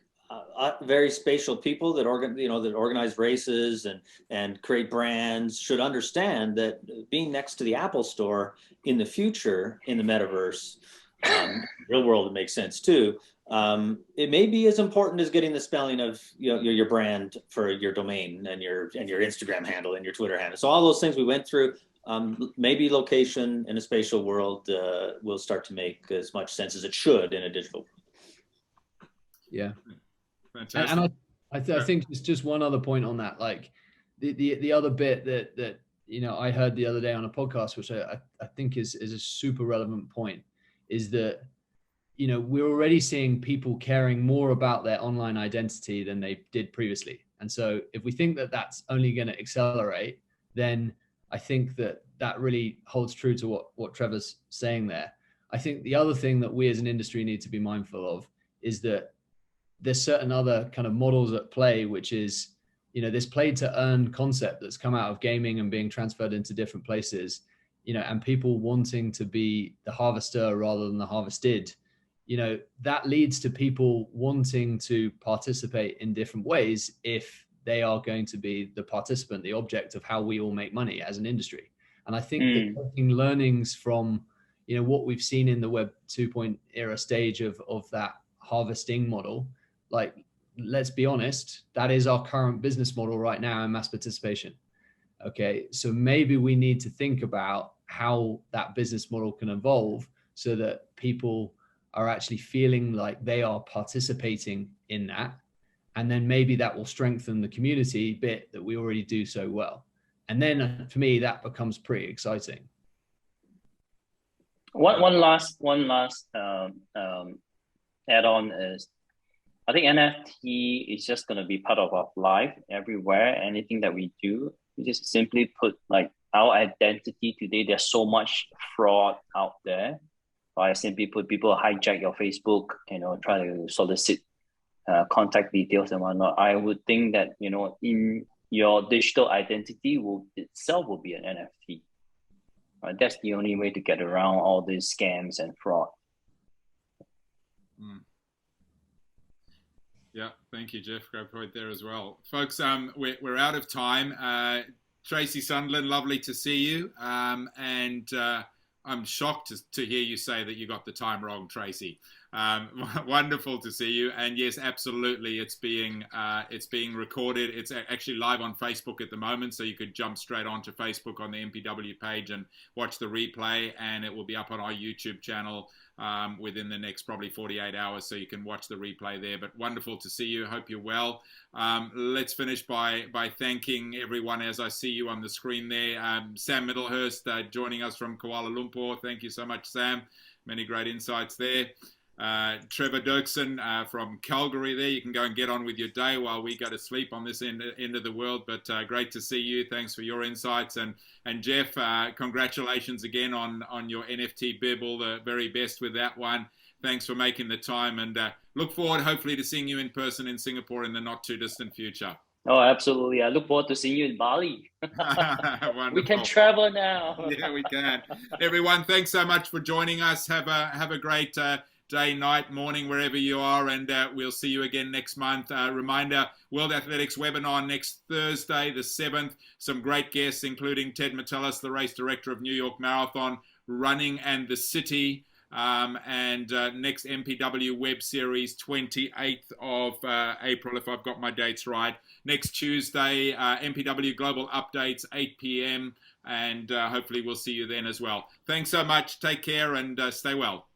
very spatial people that organize races and create brands should understand that being next to the Apple Store in the future, in the metaverse, real world, it makes sense too. It may be as important as getting the spelling of your brand for your domain and your Instagram handle and your Twitter handle. So all those things we went through, maybe location in a spatial world will start to make as much sense as it should in a digital world. Yeah. Fantastic. And I think it's just one other point on that. Like, the other bit that I heard the other day on a podcast, which I think is a super relevant point, is that we're already seeing people caring more about their online identity than they did previously. And so if we think that that's only going to accelerate, then I think that really holds true to what Trevor's saying there. I think the other thing that we as an industry need to be mindful of is that there's certain other kind of models at play, which is, this play to earn concept that's come out of gaming and being transferred into different places, and people wanting to be the harvester rather than the harvested. That leads to people wanting to participate in different ways if they are going to be the participant, the object of how we all make money as an industry. And I think that taking learnings from, what we've seen in the Web 2.0 era stage of that harvesting model, like, let's be honest, that is our current business model right now in mass participation. Okay, so maybe we need to think about how that business model can evolve so that people are actually feeling like they are participating in that. And then maybe that will strengthen the community bit that we already do so well. And then for me, that becomes pretty exciting. One last add-on is, I think NFT is just going to be part of our life everywhere. Anything that we do, we just simply put like our identity today. There's so much fraud out there. I simply put, people hijack your Facebook, try to solicit contact details and whatnot. I would think that, in your digital identity itself will be an NFT. Right? That's the only way to get around all these scams and fraud. Yeah, thank you, Jeff. Great point there as well. Folks, we're out of time. Tracy Sunderland, lovely to see you. And I'm shocked to hear you say that you got the time wrong, Tracy. Wonderful to see you. And yes, absolutely, it's being recorded. It's actually live on Facebook at the moment, so you could jump straight onto Facebook on the MPW page and watch the replay, and it will be up on our YouTube channel within the next probably 48 hours, so you can watch the replay there. But wonderful to see you. Hope you're well. Let's finish by thanking everyone as I see you on the screen there. Sam Middlehurst joining us from Kuala Lumpur. Thank you so much, Sam. Many great insights there. Trevor Dirksen from Calgary there. You can go and get on with your day while we go to sleep on this end of the world. But great to see you. Thanks for your insights. And Jeff, congratulations again on your NFT bib. All the very best with that one. Thanks for making the time, and look forward hopefully to seeing you in person in Singapore in the not too distant future. Oh, absolutely. I look forward to seeing you in Bali. We can travel now. Yeah, we can. Everyone, thanks so much for joining us. Have a great day, night, morning, wherever you are, and we'll see you again next month. Reminder, World Athletics webinar next Thursday, the 7th. Some great guests, including Ted Metellus, the race director of New York Marathon, Running and the City. And next MPW web series, 28th of April, if I've got my dates right. Next Tuesday, MPW Global Updates, 8 p.m. And hopefully we'll see you then as well. Thanks so much. Take care and stay well.